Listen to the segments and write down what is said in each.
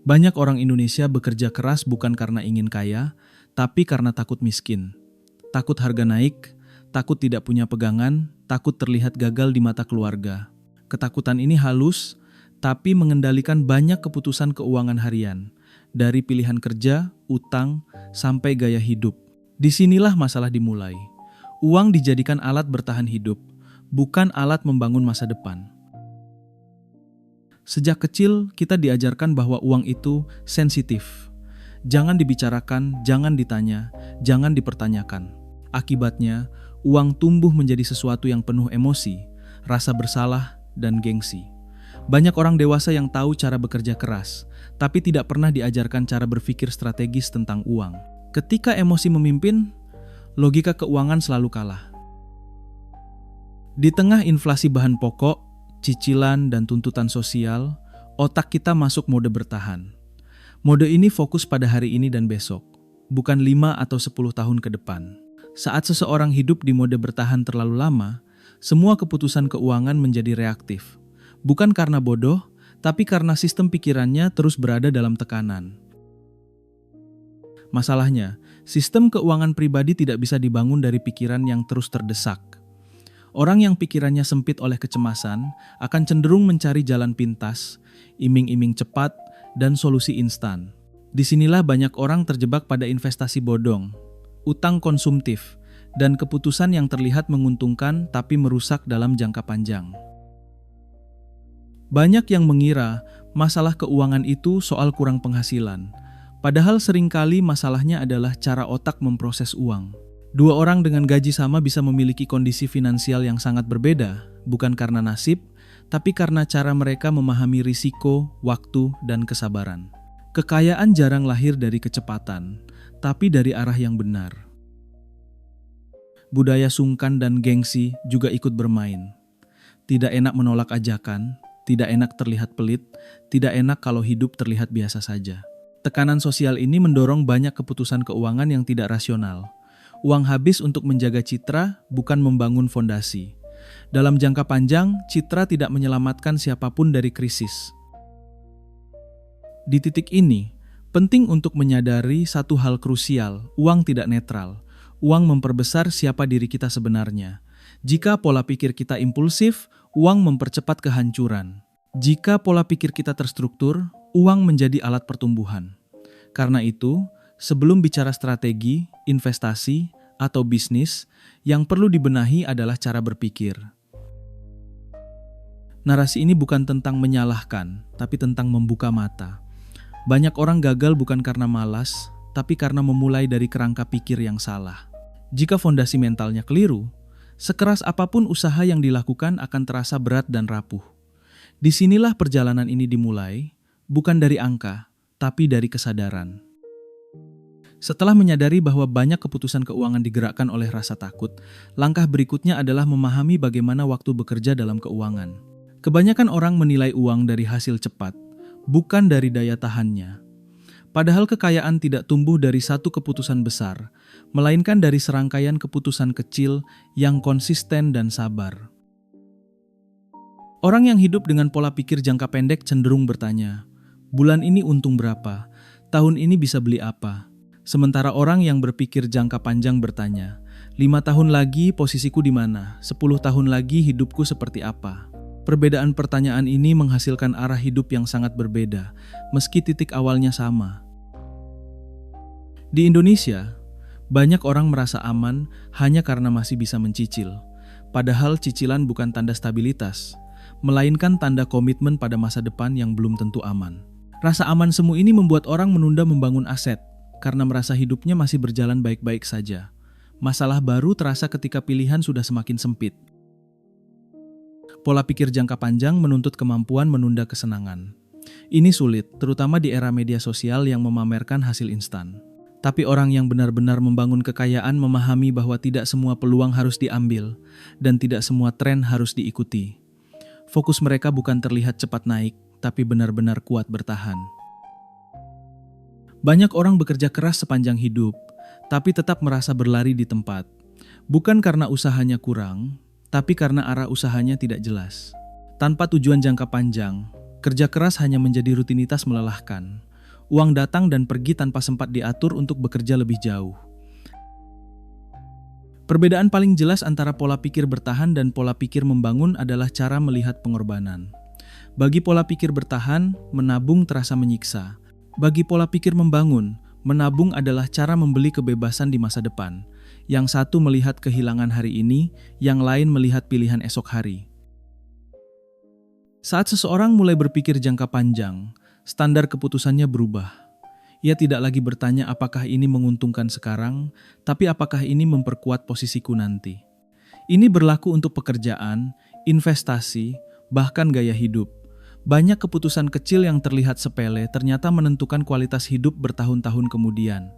Banyak orang Indonesia bekerja keras bukan karena ingin kaya, tapi karena takut miskin. Takut harga naik, takut tidak punya pegangan, takut terlihat gagal di mata keluarga. Ketakutan ini halus, tapi mengendalikan banyak keputusan keuangan harian, dari pilihan kerja, utang, sampai gaya hidup. Disinilah masalah dimulai. Uang dijadikan alat bertahan hidup, bukan alat membangun masa depan. Sejak kecil, kita diajarkan bahwa uang itu sensitif. Jangan dibicarakan, jangan ditanya, jangan dipertanyakan. Akibatnya, uang tumbuh menjadi sesuatu yang penuh emosi, rasa bersalah, dan gengsi. Banyak orang dewasa yang tahu cara bekerja keras, tapi tidak pernah diajarkan cara berpikir strategis tentang uang. Ketika emosi memimpin, logika keuangan selalu kalah. Di tengah inflasi bahan pokok, cicilan, dan tuntutan sosial, otak kita masuk mode bertahan. Mode ini fokus pada hari ini dan besok, bukan 5 atau 10 tahun ke depan. Saat seseorang hidup di mode bertahan terlalu lama, semua keputusan keuangan menjadi reaktif. Bukan karena bodoh, tapi karena sistem pikirannya terus berada dalam tekanan. Masalahnya, sistem keuangan pribadi tidak bisa dibangun dari pikiran yang terus terdesak. Orang yang pikirannya sempit oleh kecemasan akan cenderung mencari jalan pintas, iming-iming cepat, dan solusi instan. Disinilah banyak orang terjebak pada investasi bodong, utang konsumtif, dan keputusan yang terlihat menguntungkan tapi merusak dalam jangka panjang. Banyak yang mengira masalah keuangan itu soal kurang penghasilan, padahal seringkali masalahnya adalah cara otak memproses uang. Dua orang dengan gaji sama bisa memiliki kondisi finansial yang sangat berbeda, bukan karena nasib, tapi karena cara mereka memahami risiko, waktu, dan kesabaran. Kekayaan jarang lahir dari kecepatan, tapi dari arah yang benar. Budaya sungkan dan gengsi juga ikut bermain. Tidak enak menolak ajakan, tidak enak terlihat pelit, tidak enak kalau hidup terlihat biasa saja. Tekanan sosial ini mendorong banyak keputusan keuangan yang tidak rasional. Uang habis untuk menjaga citra, bukan membangun fondasi. Dalam jangka panjang, citra tidak menyelamatkan siapapun dari krisis. Di titik ini, penting untuk menyadari satu hal krusial: uang tidak netral. Uang memperbesar siapa diri kita sebenarnya. Jika pola pikir kita impulsif, uang mempercepat kehancuran. Jika pola pikir kita terstruktur, uang menjadi alat pertumbuhan. Karena itu, sebelum bicara strategi, investasi, atau bisnis, yang perlu dibenahi adalah cara berpikir. Narasi ini bukan tentang menyalahkan, tapi tentang membuka mata. Banyak orang gagal bukan karena malas, tapi karena memulai dari kerangka pikir yang salah. Jika fondasi mentalnya keliru, sekeras apapun usaha yang dilakukan akan terasa berat dan rapuh. Disinilah perjalanan ini dimulai, bukan dari angka, tapi dari kesadaran. Setelah menyadari bahwa banyak keputusan keuangan digerakkan oleh rasa takut, langkah berikutnya adalah memahami bagaimana waktu bekerja dalam keuangan. Kebanyakan orang menilai uang dari hasil cepat, bukan dari daya tahannya. Padahal kekayaan tidak tumbuh dari satu keputusan besar, melainkan dari serangkaian keputusan kecil yang konsisten dan sabar. Orang yang hidup dengan pola pikir jangka pendek cenderung bertanya, bulan ini untung berapa? Tahun ini bisa beli apa? Sementara orang yang berpikir jangka panjang bertanya, 5 tahun lagi posisiku di mana? 10 tahun lagi hidupku seperti apa? Perbedaan pertanyaan ini menghasilkan arah hidup yang sangat berbeda, meski titik awalnya sama. Di Indonesia, banyak orang merasa aman hanya karena masih bisa mencicil. Padahal cicilan bukan tanda stabilitas, melainkan tanda komitmen pada masa depan yang belum tentu aman. Rasa aman semu ini membuat orang menunda membangun aset, karena merasa hidupnya masih berjalan baik-baik saja. Masalah baru terasa ketika pilihan sudah semakin sempit. Pola pikir jangka panjang menuntut kemampuan menunda kesenangan. Ini sulit, terutama di era media sosial yang memamerkan hasil instan. Tapi orang yang benar-benar membangun kekayaan memahami bahwa tidak semua peluang harus diambil, dan tidak semua tren harus diikuti. Fokus mereka bukan terlihat cepat naik, tapi benar-benar kuat bertahan. Banyak orang bekerja keras sepanjang hidup, tapi tetap merasa berlari di tempat. Bukan karena usahanya kurang, tapi karena arah usahanya tidak jelas. Tanpa tujuan jangka panjang, kerja keras hanya menjadi rutinitas melelahkan. Uang datang dan pergi tanpa sempat diatur untuk bekerja lebih jauh. Perbedaan paling jelas antara pola pikir bertahan dan pola pikir membangun adalah cara melihat pengorbanan. Bagi pola pikir bertahan, menabung terasa menyiksa. Bagi pola pikir membangun, menabung adalah cara membeli kebebasan di masa depan. Yang satu melihat kehilangan hari ini, yang lain melihat pilihan esok hari. Saat seseorang mulai berpikir jangka panjang, standar keputusannya berubah. Ia tidak lagi bertanya apakah ini menguntungkan sekarang, tapi apakah ini memperkuat posisiku nanti. Ini berlaku untuk pekerjaan, investasi, bahkan gaya hidup. Banyak keputusan kecil yang terlihat sepele ternyata menentukan kualitas hidup bertahun-tahun kemudian.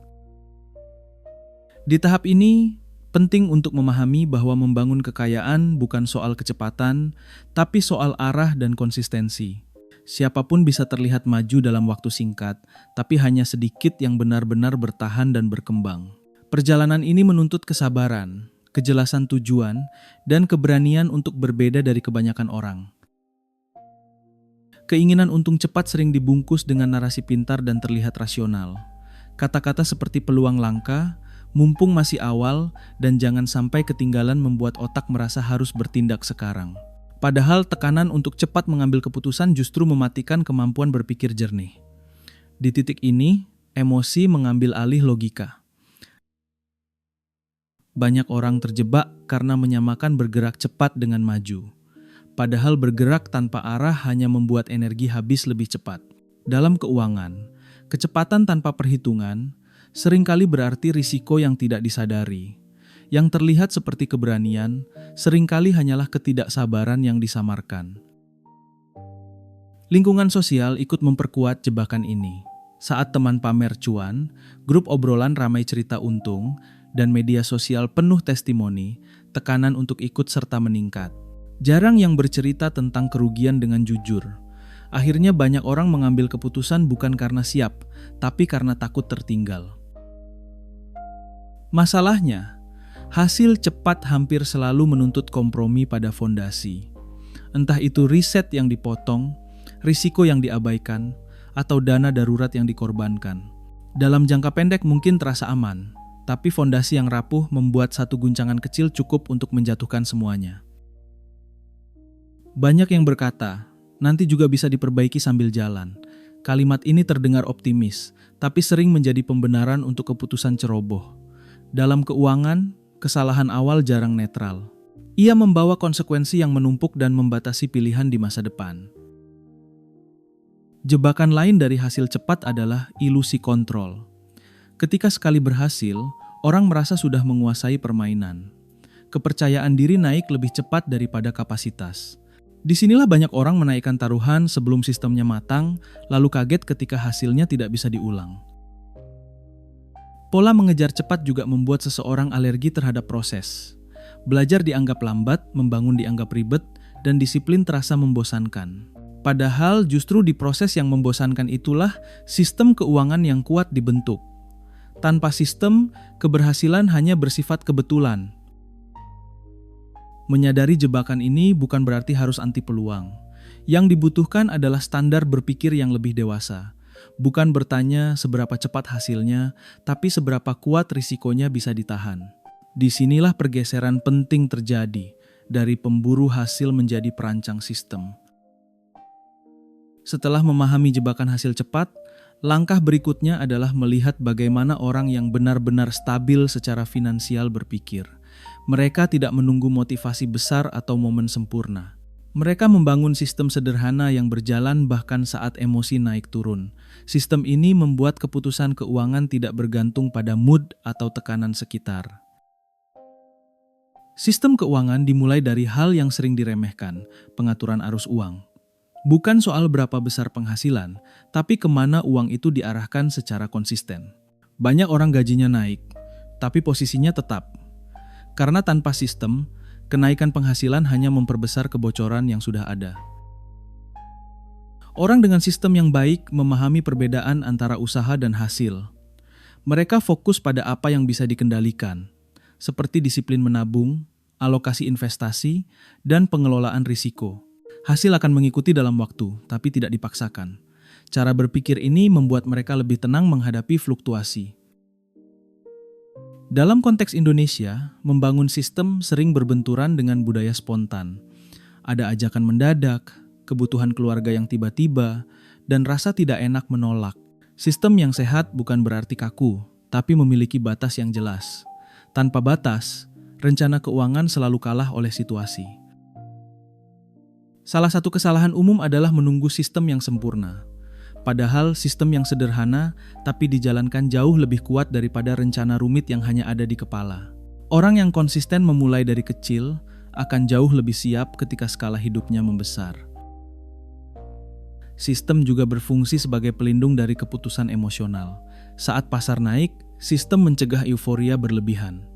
Di tahap ini, penting untuk memahami bahwa membangun kekayaan bukan soal kecepatan, tapi soal arah dan konsistensi. Siapapun bisa terlihat maju dalam waktu singkat, tapi hanya sedikit yang benar-benar bertahan dan berkembang. Perjalanan ini menuntut kesabaran, kejelasan tujuan, dan keberanian untuk berbeda dari kebanyakan orang. Keinginan untung cepat sering dibungkus dengan narasi pintar dan terlihat rasional. Kata-kata seperti peluang langka, mumpung masih awal, dan jangan sampai ketinggalan membuat otak merasa harus bertindak sekarang. Padahal tekanan untuk cepat mengambil keputusan justru mematikan kemampuan berpikir jernih. Di titik ini, emosi mengambil alih logika. Banyak orang terjebak karena menyamakan bergerak cepat dengan maju. Padahal bergerak tanpa arah hanya membuat energi habis lebih cepat. Dalam keuangan, kecepatan tanpa perhitungan seringkali berarti risiko yang tidak disadari. Yang terlihat seperti keberanian, seringkali hanyalah ketidaksabaran yang disamarkan. Lingkungan sosial ikut memperkuat jebakan ini. Saat teman pamer cuan, grup obrolan ramai cerita untung, dan media sosial penuh testimoni, tekanan untuk ikut serta meningkat. Jarang yang bercerita tentang kerugian dengan jujur. Akhirnya banyak orang mengambil keputusan bukan karena siap, tapi karena takut tertinggal. Masalahnya, hasil cepat hampir selalu menuntut kompromi pada fondasi. Entah itu riset yang dipotong, risiko yang diabaikan, atau dana darurat yang dikorbankan. Dalam jangka pendek mungkin terasa aman, tapi fondasi yang rapuh membuat satu guncangan kecil cukup untuk menjatuhkan semuanya. Banyak yang berkata, nanti juga bisa diperbaiki sambil jalan. Kalimat ini terdengar optimis, tapi sering menjadi pembenaran untuk keputusan ceroboh. Dalam keuangan, kesalahan awal jarang netral. Ia membawa konsekuensi yang menumpuk dan membatasi pilihan di masa depan. Jebakan lain dari hasil cepat adalah ilusi kontrol. Ketika sekali berhasil, orang merasa sudah menguasai permainan. Kepercayaan diri naik lebih cepat daripada kapasitas. Disinilah banyak orang menaikkan taruhan sebelum sistemnya matang, lalu kaget ketika hasilnya tidak bisa diulang. Pola mengejar cepat juga membuat seseorang alergi terhadap proses. Belajar dianggap lambat, membangun dianggap ribet, dan disiplin terasa membosankan. Padahal justru di proses yang membosankan itulah sistem keuangan yang kuat dibentuk. Tanpa sistem, keberhasilan hanya bersifat kebetulan. Menyadari jebakan ini bukan berarti harus anti peluang. Yang dibutuhkan adalah standar berpikir yang lebih dewasa. Bukan bertanya seberapa cepat hasilnya, tapi seberapa kuat risikonya bisa ditahan. Disinilah pergeseran penting terjadi, dari pemburu hasil menjadi perancang sistem. Setelah memahami jebakan hasil cepat, langkah berikutnya adalah melihat bagaimana orang yang benar-benar stabil secara finansial berpikir. Mereka tidak menunggu motivasi besar atau momen sempurna. Mereka membangun sistem sederhana yang berjalan bahkan saat emosi naik turun. Sistem ini membuat keputusan keuangan tidak bergantung pada mood atau tekanan sekitar. Sistem keuangan dimulai dari hal yang sering diremehkan, pengaturan arus uang. Bukan soal berapa besar penghasilan, tapi kemana uang itu diarahkan secara konsisten. Banyak orang gajinya naik, tapi posisinya tetap. Karena tanpa sistem, kenaikan penghasilan hanya memperbesar kebocoran yang sudah ada. Orang dengan sistem yang baik memahami perbedaan antara usaha dan hasil. Mereka fokus pada apa yang bisa dikendalikan, seperti disiplin menabung, alokasi investasi, dan pengelolaan risiko. Hasil akan mengikuti dalam waktu, tapi tidak dipaksakan. Cara berpikir ini membuat mereka lebih tenang menghadapi fluktuasi. Dalam konteks Indonesia, membangun sistem sering berbenturan dengan budaya spontan. Ada ajakan mendadak, kebutuhan keluarga yang tiba-tiba, dan rasa tidak enak menolak. Sistem yang sehat bukan berarti kaku, tapi memiliki batas yang jelas. Tanpa batas, rencana keuangan selalu kalah oleh situasi. Salah satu kesalahan umum adalah menunggu sistem yang sempurna. Padahal sistem yang sederhana tapi dijalankan jauh lebih kuat daripada rencana rumit yang hanya ada di kepala. Orang yang konsisten memulai dari kecil akan jauh lebih siap ketika skala hidupnya membesar. Sistem juga berfungsi sebagai pelindung dari keputusan emosional. Saat pasar naik, sistem mencegah euforia berlebihan.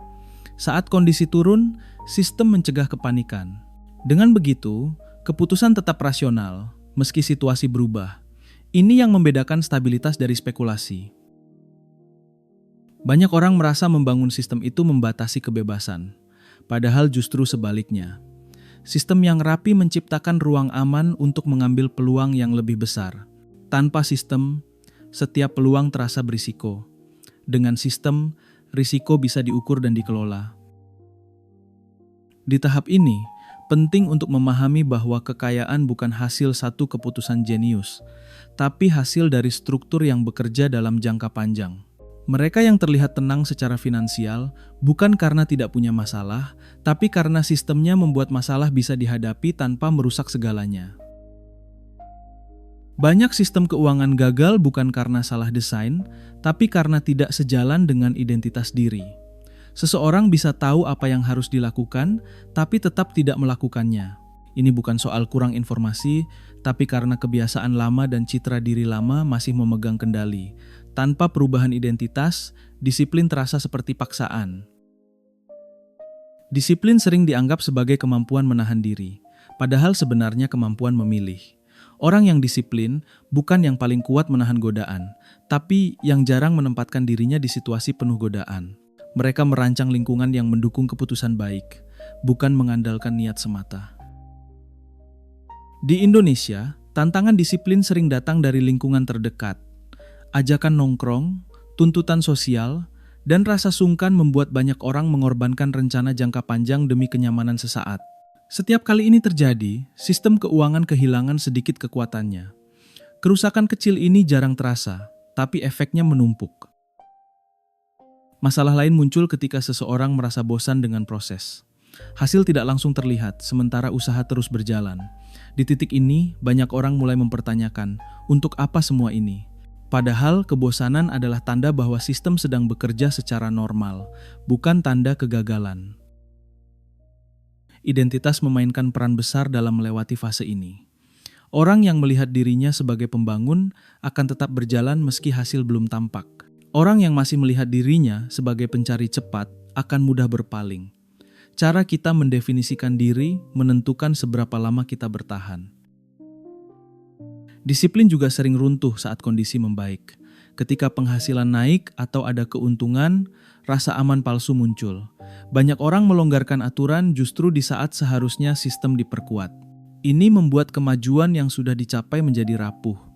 Saat kondisi turun, sistem mencegah kepanikan. Dengan begitu, keputusan tetap rasional meski situasi berubah. Ini yang membedakan stabilitas dari spekulasi. Banyak orang merasa membangun sistem itu membatasi kebebasan, padahal justru sebaliknya. Sistem yang rapi menciptakan ruang aman untuk mengambil peluang yang lebih besar. Tanpa sistem, setiap peluang terasa berisiko. Dengan sistem, risiko bisa diukur dan dikelola. Di tahap ini, penting untuk memahami bahwa kekayaan bukan hasil satu keputusan jenius, tapi hasil dari struktur yang bekerja dalam jangka panjang. Mereka yang terlihat tenang secara finansial bukan karena tidak punya masalah, tapi karena sistemnya membuat masalah bisa dihadapi tanpa merusak segalanya. Banyak sistem keuangan gagal bukan karena salah desain, tapi karena tidak sejalan dengan identitas diri. Seseorang bisa tahu apa yang harus dilakukan, tapi tetap tidak melakukannya. Ini bukan soal kurang informasi, tapi karena kebiasaan lama dan citra diri lama masih memegang kendali. Tanpa perubahan identitas, disiplin terasa seperti paksaan. Disiplin sering dianggap sebagai kemampuan menahan diri, padahal sebenarnya kemampuan memilih. Orang yang disiplin bukan yang paling kuat menahan godaan, tapi yang jarang menempatkan dirinya di situasi penuh godaan. Mereka merancang lingkungan yang mendukung keputusan baik, bukan mengandalkan niat semata. Di Indonesia, tantangan disiplin sering datang dari lingkungan terdekat. Ajakan nongkrong, tuntutan sosial, dan rasa sungkan membuat banyak orang mengorbankan rencana jangka panjang demi kenyamanan sesaat. Setiap kali ini terjadi, sistem keuangan kehilangan sedikit kekuatannya. Kerusakan kecil ini jarang terasa, tapi efeknya menumpuk. Masalah lain muncul ketika seseorang merasa bosan dengan proses. Hasil tidak langsung terlihat, sementara usaha terus berjalan. Di titik ini, banyak orang mulai mempertanyakan, untuk apa semua ini? Padahal kebosanan adalah tanda bahwa sistem sedang bekerja secara normal, bukan tanda kegagalan. Identitas memainkan peran besar dalam melewati fase ini. Orang yang melihat dirinya sebagai pembangun akan tetap berjalan meski hasil belum tampak. Orang yang masih melihat dirinya sebagai pencari cepat akan mudah berpaling. Cara kita mendefinisikan diri menentukan seberapa lama kita bertahan. Disiplin juga sering runtuh saat kondisi membaik. Ketika penghasilan naik atau ada keuntungan, rasa aman palsu muncul. Banyak orang melonggarkan aturan justru di saat seharusnya sistem diperkuat. Ini membuat kemajuan yang sudah dicapai menjadi rapuh.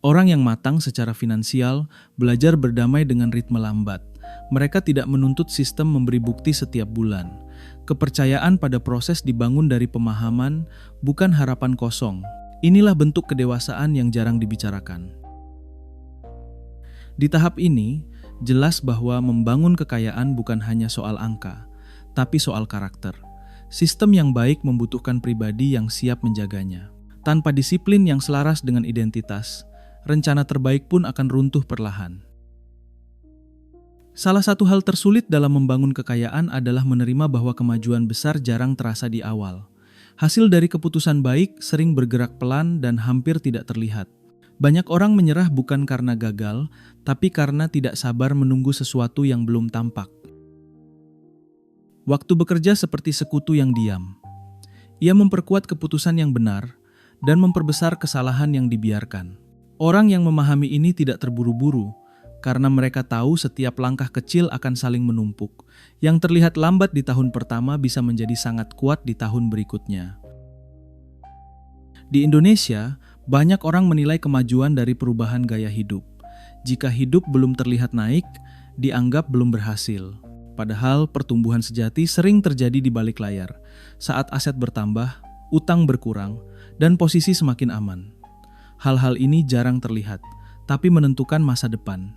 Orang yang matang secara finansial belajar berdamai dengan ritme lambat. Mereka tidak menuntut sistem memberi bukti setiap bulan. Kepercayaan pada proses dibangun dari pemahaman, bukan harapan kosong. Inilah bentuk kedewasaan yang jarang dibicarakan. Di tahap ini, jelas bahwa membangun kekayaan bukan hanya soal angka, tapi soal karakter. Sistem yang baik membutuhkan pribadi yang siap menjaganya. Tanpa disiplin yang selaras dengan identitas, rencana terbaik pun akan runtuh perlahan. Salah satu hal tersulit dalam membangun kekayaan adalah menerima bahwa kemajuan besar jarang terasa di awal. Hasil dari keputusan baik sering bergerak pelan dan hampir tidak terlihat. Banyak orang menyerah bukan karena gagal, tapi karena tidak sabar menunggu sesuatu yang belum tampak. Waktu bekerja seperti sekutu yang diam. Ia memperkuat keputusan yang benar dan memperbesar kesalahan yang dibiarkan. Orang yang memahami ini tidak terburu-buru, karena mereka tahu setiap langkah kecil akan saling menumpuk. Yang terlihat lambat di tahun pertama bisa menjadi sangat kuat di tahun berikutnya. Di Indonesia, Banyak orang menilai kemajuan dari perubahan gaya hidup. Jika hidup belum terlihat naik, dianggap belum berhasil. Padahal pertumbuhan sejati sering terjadi di balik layar, saat aset bertambah, utang berkurang, dan posisi semakin aman. Hal-hal ini jarang terlihat, tapi menentukan masa depan.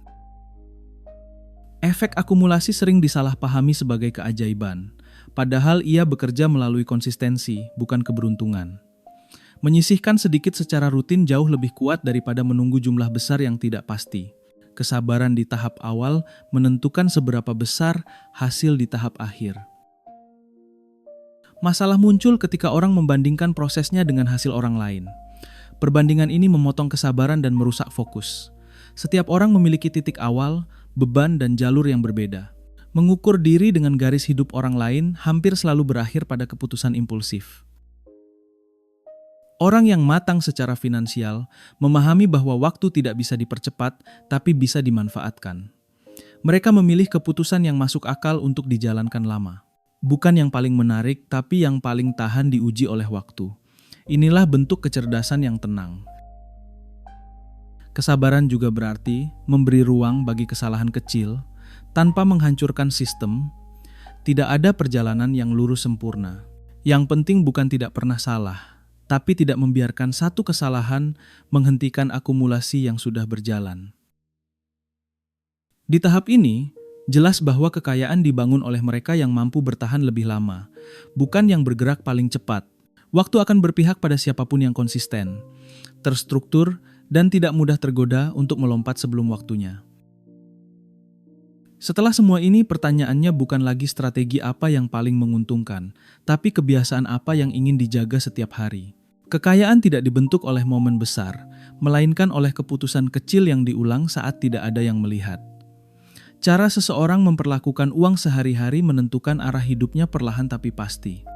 Efek akumulasi sering disalahpahami sebagai keajaiban, padahal ia bekerja melalui konsistensi, bukan keberuntungan. Menyisihkan sedikit secara rutin jauh lebih kuat daripada menunggu jumlah besar yang tidak pasti. Kesabaran di tahap awal menentukan seberapa besar hasil di tahap akhir. Masalah muncul ketika orang membandingkan prosesnya dengan hasil orang lain. Perbandingan ini memotong kesabaran dan merusak fokus. Setiap orang memiliki titik awal, beban, dan jalur yang berbeda. Mengukur diri dengan garis hidup orang lain hampir selalu berakhir pada keputusan impulsif. Orang yang matang secara finansial memahami bahwa waktu tidak bisa dipercepat, tapi bisa dimanfaatkan. Mereka memilih keputusan yang masuk akal untuk dijalankan lama. Bukan yang paling menarik, tapi yang paling tahan diuji oleh waktu. Inilah bentuk kecerdasan yang tenang. Kesabaran juga berarti memberi ruang bagi kesalahan kecil tanpa menghancurkan sistem. Tidak ada perjalanan yang lurus sempurna. Yang penting bukan tidak pernah salah, tapi tidak membiarkan satu kesalahan menghentikan akumulasi yang sudah berjalan. Di tahap ini, jelas bahwa kekayaan dibangun oleh mereka yang mampu bertahan lebih lama, bukan yang bergerak paling cepat. Waktu akan berpihak pada siapapun yang konsisten, terstruktur, dan tidak mudah tergoda untuk melompat sebelum waktunya. Setelah semua ini, pertanyaannya bukan lagi strategi apa yang paling menguntungkan, tapi kebiasaan apa yang ingin dijaga setiap hari. Kekayaan tidak dibentuk oleh momen besar, melainkan oleh keputusan kecil yang diulang saat tidak ada yang melihat. Cara seseorang memperlakukan uang sehari-hari menentukan arah hidupnya perlahan tapi pasti.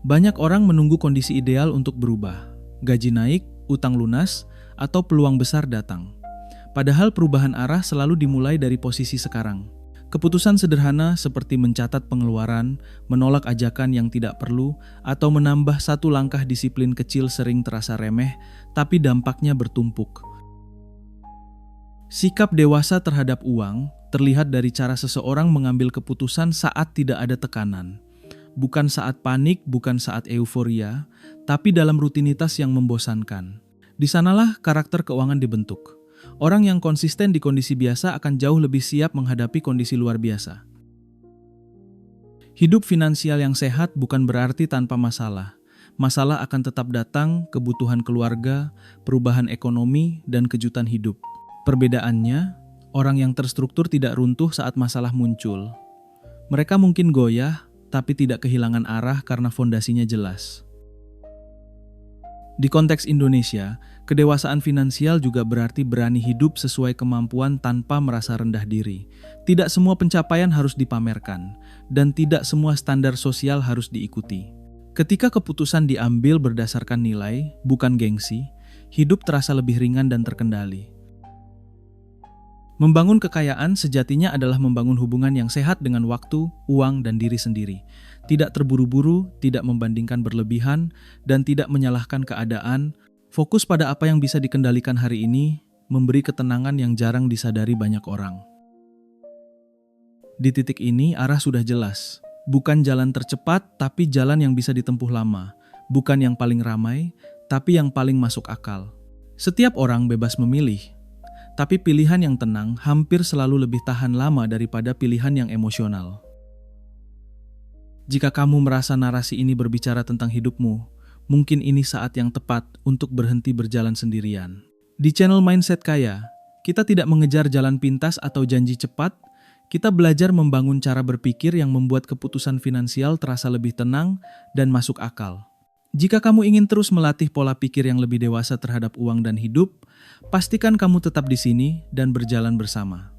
Banyak orang menunggu kondisi ideal untuk berubah. Gaji naik, utang lunas, atau peluang besar datang. Padahal perubahan arah selalu dimulai dari posisi sekarang. Keputusan sederhana seperti mencatat pengeluaran, menolak ajakan yang tidak perlu, atau menambah satu langkah disiplin kecil sering terasa remeh, tapi dampaknya bertumpuk. Sikap dewasa terhadap uang terlihat dari cara seseorang mengambil keputusan saat tidak ada tekanan. Bukan saat panik, bukan saat euforia, tapi dalam rutinitas yang membosankan. Di sanalah karakter keuangan dibentuk. Orang yang konsisten di kondisi biasa akan jauh lebih siap menghadapi kondisi luar biasa. Hidup finansial yang sehat bukan berarti tanpa masalah. Masalah akan tetap datang, kebutuhan keluarga, perubahan ekonomi, dan kejutan hidup. Perbedaannya, orang yang terstruktur tidak runtuh saat masalah muncul. Mereka mungkin goyah, tapi tidak kehilangan arah karena fondasinya jelas. Di konteks Indonesia, kedewasaan finansial juga berarti berani hidup sesuai kemampuan tanpa merasa rendah diri. Tidak semua pencapaian harus dipamerkan, dan tidak semua standar sosial harus diikuti. Ketika keputusan diambil berdasarkan nilai, bukan gengsi, hidup terasa lebih ringan dan terkendali. Membangun kekayaan sejatinya adalah membangun hubungan yang sehat dengan waktu, uang, dan diri sendiri. Tidak terburu-buru, tidak membandingkan berlebihan, dan tidak menyalahkan keadaan. Fokus pada apa yang bisa dikendalikan hari ini, memberi ketenangan yang jarang disadari banyak orang. Di titik ini, arah sudah jelas. Bukan jalan tercepat, tapi jalan yang bisa ditempuh lama. Bukan yang paling ramai, tapi yang paling masuk akal. Setiap orang bebas memilih. Tapi pilihan yang tenang hampir selalu lebih tahan lama daripada pilihan yang emosional. Jika kamu merasa narasi ini berbicara tentang hidupmu, mungkin ini saat yang tepat untuk berhenti berjalan sendirian. Di channel Mindset Kaya, kita tidak mengejar jalan pintas atau janji cepat, kita belajar membangun cara berpikir yang membuat keputusan finansial terasa lebih tenang dan masuk akal. Jika kamu ingin terus melatih pola pikir yang lebih dewasa terhadap uang dan hidup, pastikan kamu tetap di sini dan berjalan bersama.